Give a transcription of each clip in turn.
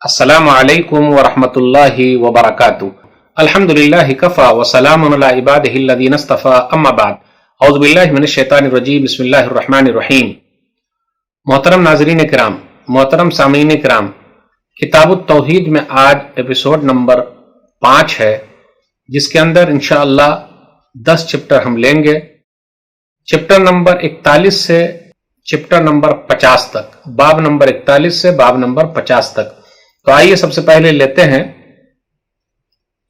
السلام علیکم ورحمۃ اللہ وبرکاتہ۔ الحمدللہ کفا وسلام علی عبادہ الذین اصطفی، اما بعد، اعوذ باللہ من الشیطان الرجیم، بسم اللہ الرحمن الرحیم۔ محترم ناظرین کرام، محترم سامعین کرام، کتاب التوحید میں آج ایپیسوڈ نمبر 5 ہے، جس کے اندر انشاءاللہ 10 چپٹر ہم لیں گے، چپٹر نمبر 41 سے چپٹر نمبر 50 تک، باب نمبر 41 سے باب نمبر 50 تک۔ تو آئیے سب سے پہلے لیتے ہیں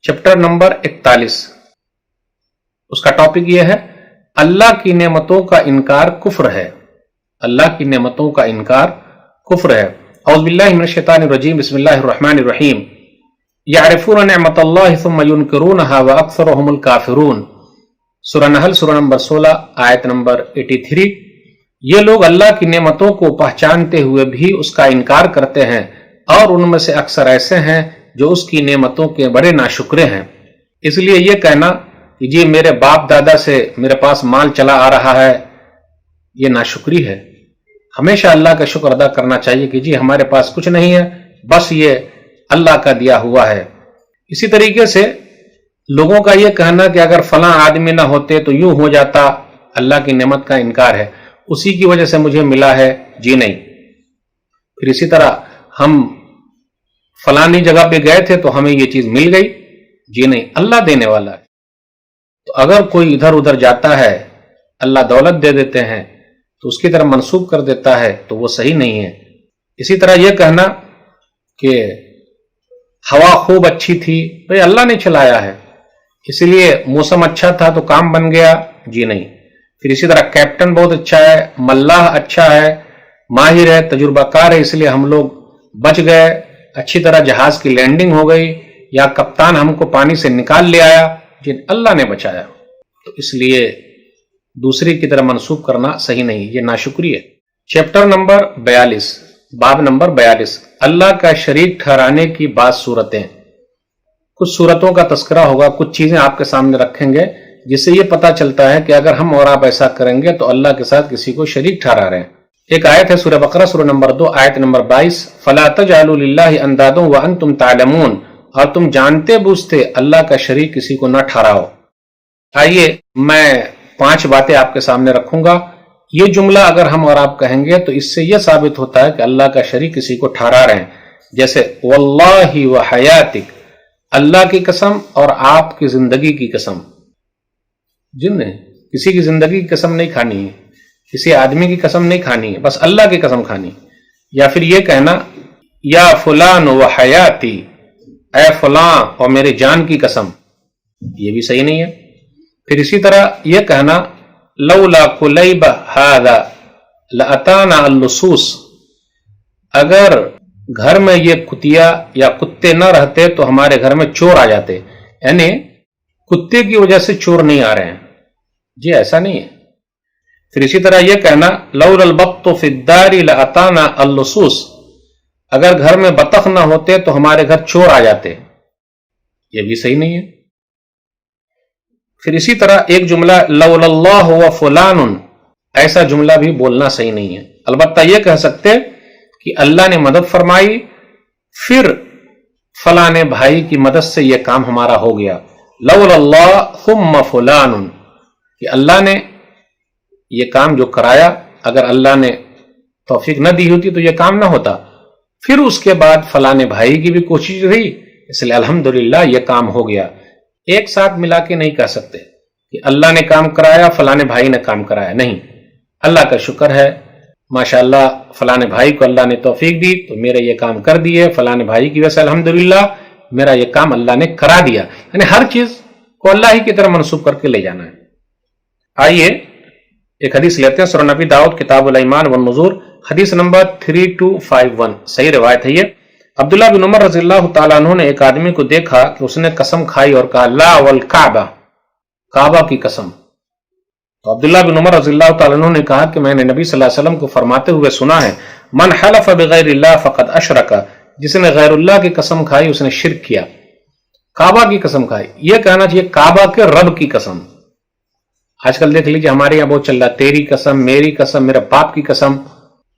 چپٹر نمبر 41۔ اس کا ٹاپک یہ ہے اللہ کی نعمتوں کا انکار کفر ہے۔ اللہ کی نعمتوں کا انکار کفر ہے۔ اعوذ باللہ من الشیطان الرجیم، بسم اللہ الرحمن الرحیم۔ یعرفون نعمت اللہ ثم ینکرونہا واکثرہم الکافرون۔ سورہ نحل سورہ نمبر 16 آیت نمبر 83۔ یہ لوگ اللہ کی نعمتوں کو پہچانتے ہوئے بھی اس کا انکار کرتے ہیں، اور ان میں سے اکثر ایسے ہیں جو اس کی نعمتوں کے بڑے ناشکرے ہیں۔ اس لیے یہ کہنا کہ جی میرے باپ دادا سے میرے پاس مال چلا آ رہا ہے، یہ ناشکری ہے۔ ہمیشہ اللہ کا شکر ادا کرنا چاہیے کہ جی ہمارے پاس کچھ نہیں ہے، بس یہ اللہ کا دیا ہوا ہے۔ اسی طریقے سے لوگوں کا یہ کہنا کہ اگر فلاں آدمی نہ ہوتے تو یوں ہو جاتا، اللہ کی نعمت کا انکار ہے، اسی کی وجہ سے مجھے ملا ہے، جی نہیں۔ پھر اسی طرح ہم فلانی جگہ پہ گئے تھے تو ہمیں یہ چیز مل گئی، جی نہیں، اللہ دینے والا ہے۔ تو اگر کوئی ادھر ادھر جاتا ہے، اللہ دولت دے دیتے ہیں تو اس کی طرف منسوب کر دیتا ہے تو وہ صحیح نہیں ہے۔ اسی طرح یہ کہنا کہ ہوا خوب اچھی تھی، بھئی اللہ نے چلایا ہے، اس لیے موسم اچھا تھا تو کام بن گیا، جی نہیں۔ پھر اسی طرح کیپٹن بہت اچھا ہے، ملاح اچھا ہے، ماہر ہے، تجربہ کار ہے، اس لیے ہم لوگ بچ گئے، اچھی طرح جہاز کی لینڈنگ ہو گئی، یا کپتان ہم کو پانی سے نکال لے آیا، جن اللہ نے بچایا۔ تو اس لیے دوسری کی طرح منسوب کرنا صحیح نہیں، یہ ناشکری ہے۔ چیپٹر نمبر 42، باب نمبر 42، اللہ کا شریک ٹھہرانے کی بعض صورتیں۔ کچھ صورتوں کا تذکرہ ہوگا، کچھ چیزیں آپ کے سامنے رکھیں گے جس سے یہ پتا چلتا ہے کہ اگر ہم اور آپ ایسا کریں گے تو اللہ کے ساتھ کسی کو شریک ٹھہرا رہے ہیں۔ ایک آیت ہے سورہ بقرہ سورہ نمبر 2 آیت نمبر 22، فَلَا تَجْعَلُوا لِلَّهِ أَنْدَادًا وَأَنْتُمْ تَعْلَمُونَ، اور تم جانتے بوجھتے اللہ کا شریک کسی کو نہ ٹھہراؤ۔ آئیے میں 5 باتیں آپ کے سامنے رکھوں گا۔ یہ جملہ اگر ہم اور آپ کہیں گے تو اس سے یہ ثابت ہوتا ہے کہ اللہ کا شریک کسی کو ٹھہرا رہے ہیں، جیسے وَاللَّهِ وَحَيَاتِكَ، اللہ کی قسم اور آپ کی زندگی کی قسم۔ جن نے کسی کی زندگی کی قسم نہیں کھانی ہے، کسی آدمی کی قسم نہیں کھانی ہے، بس اللہ کی قسم کھانی۔ یا پھر یہ کہنا یا فلان و حیاتی، اے فلاں اور میرے جان کی قسم، یہ بھی صحیح نہیں ہے۔ پھر اسی طرح یہ کہنا لولا کلیب ھذا لاتانا اللصوص، اگر گھر میں یہ کتیا یا کتے نہ رہتے تو ہمارے گھر میں چور آ جاتے، یعنی کتے کی وجہ سے چور نہیں آ رہے ہیں، جی ایسا نہیں ہے۔ پھر اسی طرح یہ کہنا لولا البط فی الدار لاتانا اللصوص، اگر گھر میں بطخ نہ ہوتے تو ہمارے گھر چور آ جاتے، یہ بھی صحیح نہیں ہے۔ پھر اسی طرح ایک جملہ لولا اللہ و فلان، ایسا جملہ بھی بولنا صحیح نہیں ہے۔ البتہ یہ کہہ سکتے کہ اللہ نے مدد فرمائی، پھر فلاں بھائی کی مدد سے یہ کام ہمارا ہو گیا، لولا اللہ ثم فلان، کہ اللہ نے یہ کام جو کرایا، اگر اللہ نے توفیق نہ دی ہوتی تو یہ کام نہ ہوتا، پھر اس کے بعد فلاں بھائی کی بھی کوشش رہی، اس لیے الحمدللہ یہ کام ہو گیا۔ ایک ساتھ ملا کے نہیں کہہ سکتے کہ اللہ نے کام کرایا فلاں بھائی نے کام کرایا، نہیں۔ اللہ کا شکر ہے، ماشاءاللہ فلاں بھائی کو اللہ نے توفیق دی تو میرے یہ کام کر دیے، فلاں بھائی کی وجہ سے الحمدللہ میرا یہ کام اللہ نے کرا دیا، یعنی ہر چیز کو اللہ ہی کی طرح منسوب کر کے لے جانا ہے۔ آئیے ایک حدیث لیتے ہیں، سورہ نبی داؤد کتاب الایمان والنذور، حدیث نمبر 3251، صحیح روایت ہے یہ۔ عبداللہ بن عمر رضی اللہ تعالیٰ عنہ نے ایک آدمی کو دیکھا کہ اس نے قسم کھائی اور کہا لا والکعبہ، کعبہ کی قسم۔ تو عبداللہ بن عمر رضی اللہ تعالیٰ عنہ نے کہا کہ میں نے نبی صلی اللہ علیہ وسلم کو فرماتے ہوئے سنا ہے من حلف بغیر اللہ فقد اشرک، جس نے غیر اللہ کی قسم کھائی اس نے شرک کیا۔ کعبہ کی قسم کھائی، یہ کہنا چاہیے کعبہ کے رب کی قسم۔ آج کل دیکھ لیجیے ہمارے یہاں بہت چل رہا ہے تیری قسم، میری قسم، میرے باپ کی قسم،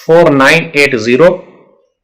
4980,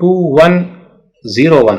2101,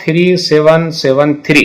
3773,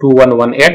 2118।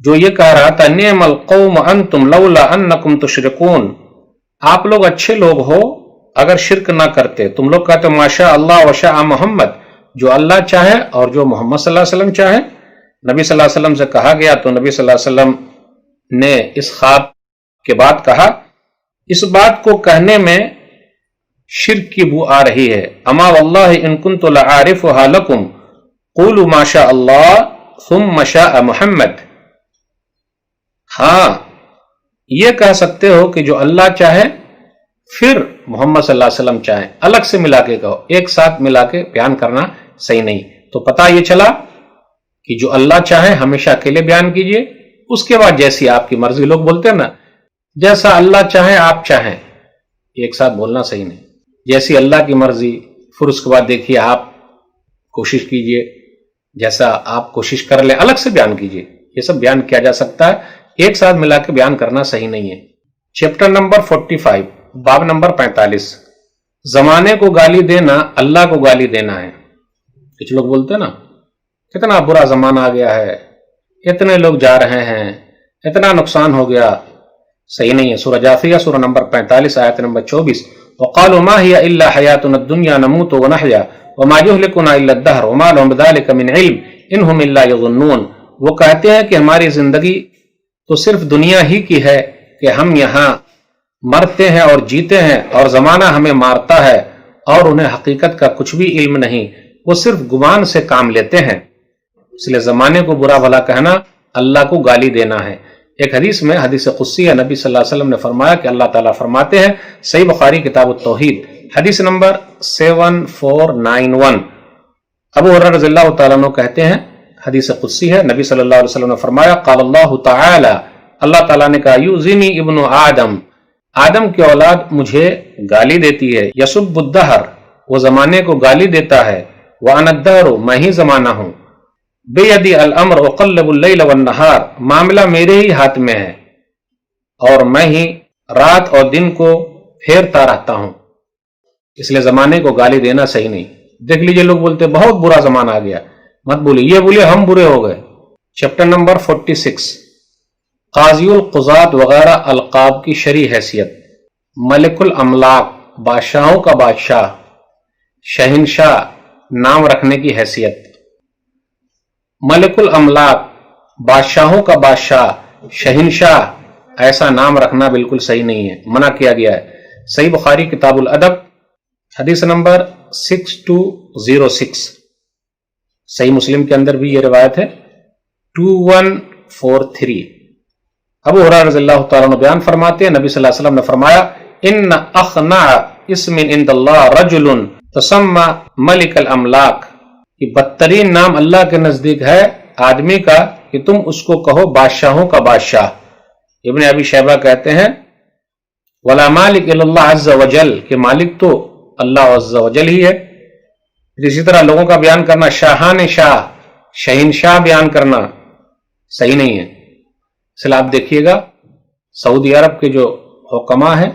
جو یہ کہہ رہا تھا نعم القوم انتم لولا انکم تشرکون، آپ لوگ اچھے لوگ ہو اگر شرک نہ کرتے. تم لوگ کہتے ماشاء اللہ وشاء محمد، جو اللہ چاہے اور جو محمد صلی اللہ علیہ وسلم چاہے. نبی صلی اللہ علیہ وسلم سے کہا گیا تو نبی صلی اللہ علیہ وسلم نے اس خواب کے بعد کہا اس بات کو کہنے میں شرک کی بو آ رہی ہے. اما واللہ ان کنت لعارفها لکم قولوا ما شاء اللہ ثم شاء محمد. ہاں یہ کہہ سکتے ہو کہ جو اللہ چاہے پھر محمد صلی اللہ علیہ وسلم چاہیں. الگ سے ملا کے کہو، ایک ساتھ ملا کے بیان کرنا صحیح نہیں. تو پتہ یہ چلا کہ جو اللہ چاہے ہمیشہ اکیلے بیان کیجئے، اس کے بعد جیسی آپ کی مرضی. لوگ بولتے ہیں نا جیسا اللہ چاہے آپ چاہیں، ایک ساتھ بولنا صحیح نہیں. جیسی اللہ کی مرضی، پھر اس کے بعد دیکھیے آپ کوشش کیجئے جیسا آپ کوشش کر لیں، الگ سے بیان کیجئے. یہ سب بیان کیا جا سکتا ہے، ایک ساتھ ملا کے بیان کرنا صحیح نہیں ہے. چیپٹر نمبر 45 باب نمبر 45. زمانے کو گالی دینا اللہ کو گالی دینا ہے. کچھ لوگ بولتے ہیں نا کتنا برا زمانہ آ گیا ہے، اتنے لوگ جا رہے ہیں، اتنا نقصان ہو گیا. صحیح نہیں ہے. سورہ جاثیہ سورہ نمبر 45 آیت نمبر 24. وقالوا ما هي الا حياتنا الدنيا نموت ونحيا وما يهلكنا الا الدهر وما لهم بذلك من علم انهم الا يظنون. وہ کہتے ہیں کہ ہماری زندگی تو صرف دنیا ہی کی ہے کہ ہم یہاں مرتے ہیں اور جیتے ہیں اور زمانہ ہمیں مارتا ہے اور انہیں حقیقت کا کچھ بھی علم نہیں، وہ صرف گمان سے کام لیتے ہیں. اس لیے زمانے کو برا بھلا کہنا اللہ کو گالی دینا ہے. ایک حدیث میں حدیث قدسی ہے، نبی صلی اللہ علیہ وسلم نے فرمایا کہ اللہ تعالیٰ فرماتے ہیں، صحیح بخاری کتاب التوحید حدیث نمبر 7491. ابو ہریرہ رضی اللہ تعالیٰ عنہ کہتے ہیں، حدیث قدسی ہے، نبی صلی اللہ علیہ وسلم نے فرمایا قال اللہ تعالی، اللہ تعالیٰ نے کہا یؤذینی ابن آدم، آدم کی اولاد مجھے گالی دیتی ہے. یسب الدہر، وہ زمانے کو گالی دیتا ہے. وانا الدہر، میں ہی زمانہ ہوں. بیدی الامر اقلب اللیل والنہار، معاملہ میرے ہی ہاتھ میں ہے اور میں ہی رات اور دن کو پھیرتا رہتا ہوں. اس لیے زمانے کو گالی دینا صحیح نہیں. دیکھ لیجئے لوگ بولتے بہت برا زمانہ آ گیا، مت بولیے، یہ بولیے ہم برے ہو گئے. چیپٹر نمبر 46 قاضی القضات وغیرہ القاب کی شرعی حیثیت. ملک الاملاک، بادشاہوں کا بادشاہ، شہنشاہ نام رکھنے کی حیثیت. ملک الاملاک، بادشاہوں کا بادشاہ، شہنشاہ، ایسا نام رکھنا بالکل صحیح نہیں ہے، منع کیا گیا ہے. صحیح بخاری کتاب الادب حدیث نمبر 6206. صحیح مسلم کے اندر بھی یہ روایت ہے 2143. ابو ہریرہ رضی اللہ تعالیٰ عنہ بیان فرماتے ہیں، نبی صلی اللہ علیہ وسلم نے فرمایا ان اخنع اسم عند اللہ رجل تسمى ملک الاملاک، کہ بدترین نام اللہ کے نزدیک ہے آدمی کا کہ تم اس کو کہو بادشاہوں کا بادشاہ. ابن ابی شیبہ کہتے ہیں ولا مالک الا اللہ عز وجل، کہ مالک تو اللہ عز وجل ہی ہے. اسی طرح لوگوں کا بیان کرنا شاہان شاہ، شہنشاہ بیان کرنا صحیح نہیں ہے. اس لیے آپ دیکھیے گا سعودی عرب کے جو حکما ہیں،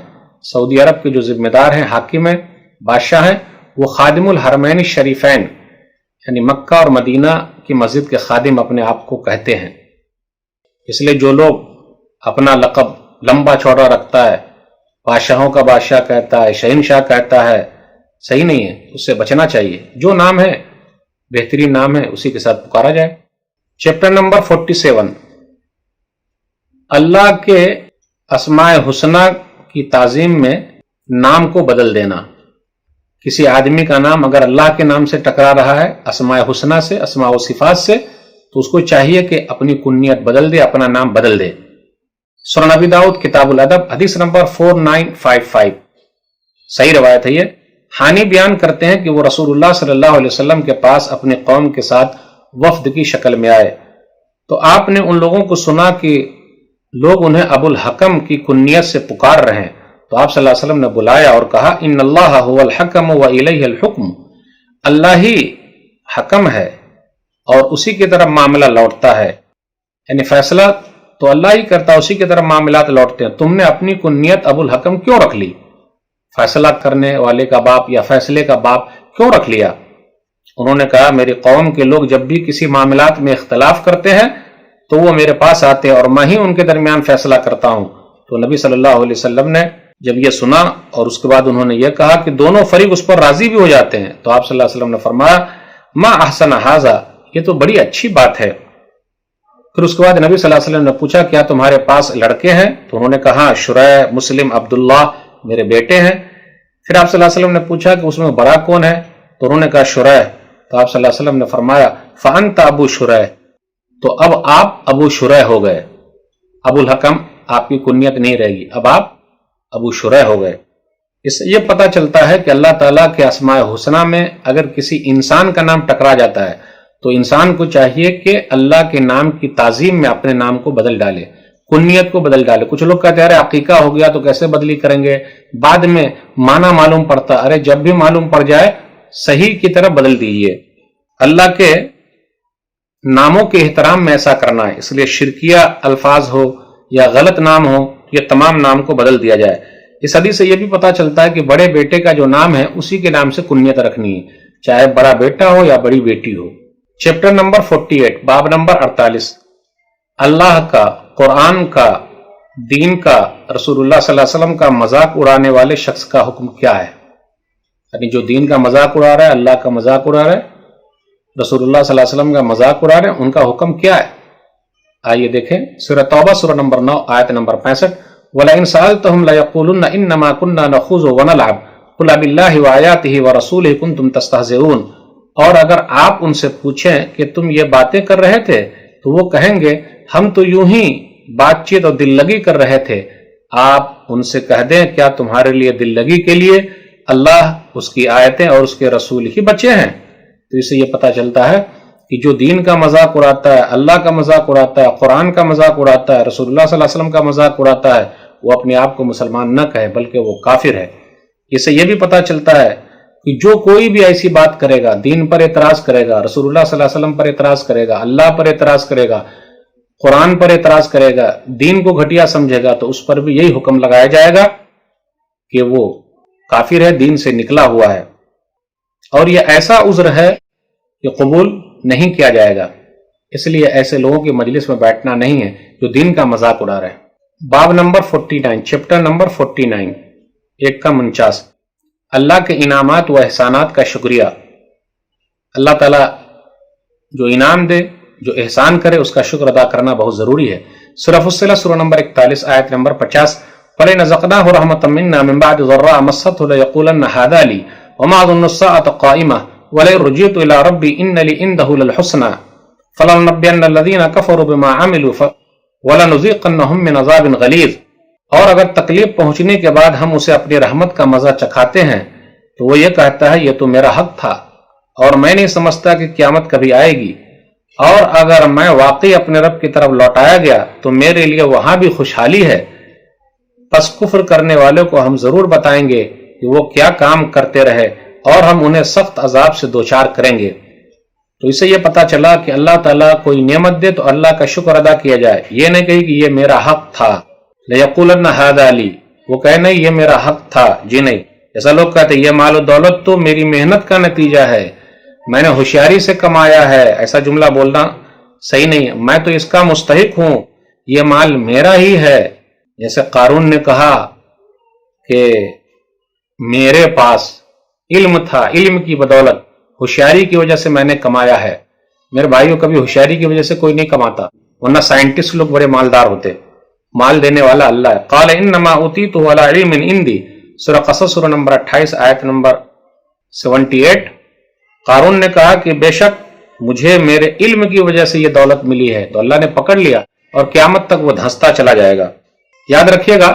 سعودی عرب کے جو ذمہ دار ہیں، حاکم ہیں، بادشاہ ہیں، وہ خادم الحرمین الشریفین یعنی مکہ اور مدینہ کی مسجد کے خادم اپنے آپ کو کہتے ہیں. اس لیے جو لوگ اپنا لقب لمبا چوڑا رکھتا ہے، بادشاہوں کا بادشاہ کہتا ہے، شہنشاہ کہتا ہے، صحیح نہیں ہے، اس سے بچنا چاہیے. جو نام ہے بہترین نام ہے اسی کے ساتھ پکارا جائے. چیپٹر نمبر 47 اللہ کے اسماء حسنہ کی تعظیم میں نام کو بدل دینا. کسی آدمی کا نام اگر اللہ کے نام سے ٹکرا رہا ہے، اسماء حسنہ سے، اسماء و صفات سے، تو اس کو چاہیے کہ اپنی کنیت بدل دے، اپنا نام بدل دے. سنن ابی داؤد کتاب الادب حدیث نمبر 4955. صحیح روایت ہے. یہ حانی بیان کرتے ہیں کہ وہ رسول اللہ صلی اللہ علیہ وسلم کے پاس اپنی قوم کے ساتھ وفد کی شکل میں آئے تو آپ نے ان لوگوں کو سنا کہ لوگ انہیں ابو الحکم کی کنیت سے پکار رہے ہیں، تو آپ صلی اللہ علیہ وسلم نے بلایا اور کہا ان اللہ هو الحکم و الیہ الحکم، اللہ ہی حکم ہے اور اسی کی طرف معاملہ لوٹتا ہے. یعنی فیصلہ تو اللہ ہی کرتا ہے، اسی کی طرف معاملات لوٹتے ہیں. تم نے اپنی کنیت ابو الحکم کیوں رکھ لی؟ فیصلہ کرنے والے کا باپ یا فیصلے کا باپ کیوں رکھ لیا؟ انہوں نے کہا میری قوم کے لوگ جب بھی کسی معاملات میں اختلاف کرتے ہیں تو وہ میرے پاس آتے اور میں ہی ان کے درمیان فیصلہ کرتا ہوں۔ تو نبی صلی اللہ علیہ وسلم نے جب یہ سنا اور اس کے بعد انہوں نے یہ کہا کہ دونوں فریق اس پر راضی بھی ہو جاتے ہیں، تو آپ صلی اللہ علیہ وسلم نے فرمایا ما احسن ھذا، یہ تو بڑی اچھی بات ہے۔ پھر اس کے بعد نبی صلی اللہ علیہ وسلم نے پوچھا کیا تمہارے پاس لڑکے ہیں؟ تو انہوں نے کہا شریح، مسلم، عبداللہ میرے بیٹے ہیں۔ پھر آپ صلی اللہ علیہ وسلم نے پوچھا کہ اس میں بڑا کون ہے؟ تو انہوں نے کہا شریح۔ تو آپ صلی اللہ علیہ وسلم نے فرمایا فانت ابو شریح، تو اب آپ ابو شریح ہو گئے، ابو الحکم آپ کی کنیت نہیں رہے گی، اب آپ ابو شریح ہو گئے۔ اس سے یہ پتہ چلتا ہے کہ اللہ تعالیٰ کے اسماء حسنہ میں اگر کسی انسان کا نام ٹکرا جاتا ہے تو انسان کو چاہیے کہ اللہ کے نام کی تعظیم میں اپنے نام کو بدل ڈالے، کنیت کو بدل ڈالے۔ کچھ لوگ کہتے ہیں ارے عقیقہ ہو گیا تو کیسے بدلی کریں گے، بعد میں معنی معلوم پڑتا، ارے جب بھی معلوم پڑ جائے صحیح کی طرف بدل دیجیے۔ اللہ کے ناموں کے احترام میں ایسا کرنا ہے، اس لیے شرکیہ الفاظ ہو یا غلط نام ہو یہ تمام نام کو بدل دیا جائے۔ اس حدیث سے یہ بھی پتا چلتا ہے کہ بڑے بیٹے کا جو نام ہے اسی کے نام سے کنیت رکھنی ہے، چاہے بڑا بیٹا ہو یا بڑی بیٹی ہو۔ چیپٹر نمبر 48، باب نمبر 48، اللہ کا، قرآن کا، دین کا، رسول اللہ صلی اللہ علیہ وسلم کا مذاق اڑانے والے شخص کا حکم کیا ہے؟ یعنی جو دین کا مذاق اڑا رہا ہے، اللہ کا مذاق اڑا رہا ہے، رسول اللہ صلی اللہ علیہ وسلم کا مذاق اڑا رہے ہیں، ان کا حکم کیا ہے؟ آئیے دیکھیں سورہ توبہ سورہ نمبر 9 آیت نمبر 65، وَلَئِن سَأَلْتَهُمْ لَيَقُولُنَّ إِنَّمَا كُنَّا نَخُوضُ وَنَلْعَبُ قُلْ أَبِاللَّهِ وَآيَاتِهِ وَرَسُولِهِ كُنتُمْ تَسْتَهْزِئُونَ، اور اگر آپ ان سے پوچھیں کہ تم یہ باتیں کر رہے تھے تو وہ کہیں گے ہم تو یوں ہی بات چیت اور دل لگی کر رہے تھے۔ آپ ان سے کہہ دیں کیا تمہارے لیے دل لگی کے لیے اللہ، اس کی آیتیں اور اس کے رسول ہی بچے ہیں؟ تو اس سے یہ پتہ چلتا ہے کہ جو دین کا مذاق اڑاتا ہے، اللہ کا مذاق اڑاتا ہے، قرآن کا مذاق اڑاتا ہے، رسول اللہ صلی اللہ علیہ وسلم کا مذاق اڑاتا ہے، وہ اپنے آپ کو مسلمان نہ کہے بلکہ وہ کافر ہے۔ اس سے یہ بھی پتہ چلتا ہے کہ جو کوئی بھی ایسی بات کرے گا، دین پر اعتراض کرے گا، رسول اللہ صلی اللہ علیہ وسلم پر اعتراض کرے گا، اللہ پر اعتراض کرے گا، قرآن پر اعتراض کرے گا، دین کو گھٹیا سمجھے گا، تو اس پر بھی یہی حکم لگایا جائے گا کہ وہ کافر ہے، دین سے نکلا ہوا ہے، اور یہ ایسا عذر ہے کہ قبول نہیں کیا جائے گا۔ اس لیے ایسے لوگوں کی مجلس میں بیٹھنا نہیں ہے جو دین کا مذاق اڑا رہے ہیں۔ باب نمبر 49، چیپٹر نمبر 49، 149، اللہ کے انعامات و احسانات کا شکریہ۔ اللہ تعالیٰ جو انعام دے، جو احسان کرے، اس کا شکر ادا کرنا بہت ضروری ہے۔ سورہ فصلت سورہ نمبر 41 آیت نمبر 50، فَلَنَذِقْنَاهُ رَحْمَةً مِنَّا مِن بَعْدِ ضَرَّاءَ مَسَّتْهُ لَيَقُولَنَّ هَٰذَا لِي وَمَا أَظُنُّ السَّاعَةَ قَائِمَةً وَلَئِن رُجِعْتُ إِلَىٰ رَبِّي إِنَّ لِي عِندَهُ لَلْحُسْنَىٰ فَلَنُنَبِّئَنَّ الَّذِينَ كَفَرُوا بِمَا عَمِلُوا وَلَنُذِيقَنَّهُم مِّنْ عَذَابٍ غَلِيظٍ، اور اگر تکلیف پہنچنے کے بعد ہم اسے اپنی رحمت کا مزہ چکھاتے ہیں تو وہ یہ کہتا ہے یہ تو میرا حق تھا اور میں نہیں سمجھتا کہ قیامت کبھی آئے گی، اور اگر میں واقعی اپنے رب کی طرف لوٹایا گیا تو میرے لیے وہاں بھی خوشحالی ہے۔ پس کفر کرنے والوں کو ہم ضرور بتائیں گے کہ وہ کیا کام کرتے رہے اور ہم انہیں سخت عذاب سے دوچار کریں گے۔ تو اس سے یہ پتا چلا کہ اللہ تعالیٰ کوئی نعمت دے تو اللہ کا شکر ادا کیا جائے، یہ نہیں کہی کہ یہ میرا حق تھا، لَيَقُولَنَّ هَٰذَا لِي، وہ کہے نہیں یہ میرا حق تھا، جی نہیں۔ جیسا لوگ کہتے ہیں یہ مال و دولت تو میری محنت کا نتیجہ ہے، میں نے ہوشیاری سے کمایا ہے، ایسا جملہ بولنا صحیح نہیں ہے۔ میں تو اس کا مستحق ہوں، یہ مال میرا ہی ہے۔ جیسے قارون نے کہا کہ میرے پاس علم تھا، علم کی بدولت، ہوشیاری کی وجہ سے میں نے کمایا ہے۔ میرے بھائیوں، کبھی ہوشیاری کی وجہ سے کوئی نہیں کماتا، ورنہ سائنٹسٹ لوگ بڑے مالدار ہوتے۔ مال دینے والا اللہ ہے۔ قال انما اوتیتہ علی علم عندی، سورہ قصص سورہ نمبر 28 آیت نمبر 78۔ قارون نے کہا کہ بے شک مجھے میرے علم کی وجہ سے یہ دولت ملی ہے، تو اللہ نے پکڑ لیا اور قیامت تک وہ دھنستا چلا جائے گا۔ یاد رکھیے گا،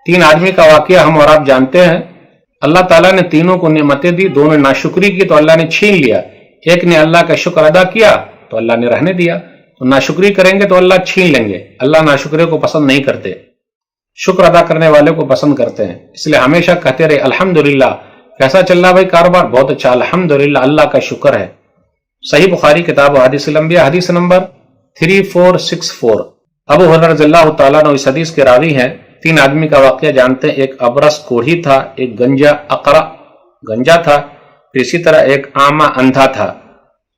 3 آدمی کا واقعہ ہم اور آپ جانتے ہیں۔ اللہ تعالیٰ نے تینوں کو نعمتیں دی، دونوں نے ناشکری کی تو اللہ نے چھین لیا، ایک نے اللہ کا شکر ادا کیا تو اللہ نے رہنے دیا۔ تو ناشکری کریں گے تو اللہ چھین لیں گے۔ اللہ ناشکرے کو پسند نہیں کرتے، شکر ادا کرنے والے کو پسند کرتے ہیں۔ اس لیے ہمیشہ کہتے رہے الحمدللہ۔ کیسا چل رہا بھائی کاروبار؟ بہت اچھا، الحمدللہ، اللہ کا شکر ہے۔ صحیح بخاری کتاب و حدیث الانبیاء حدیث نمبر 3464۔ ابو ہریرہ رضی اللہ تعالیٰ عنہ اس حدیث کے راوی ہیں۔ 3 آدمی کا واقعہ جانتے ہیں۔ ایک ابرس کوڑھی تھا، ایک گنجا اقرا گنجا تھا، پھر اسی طرح ایک اعمى اندھا تھا۔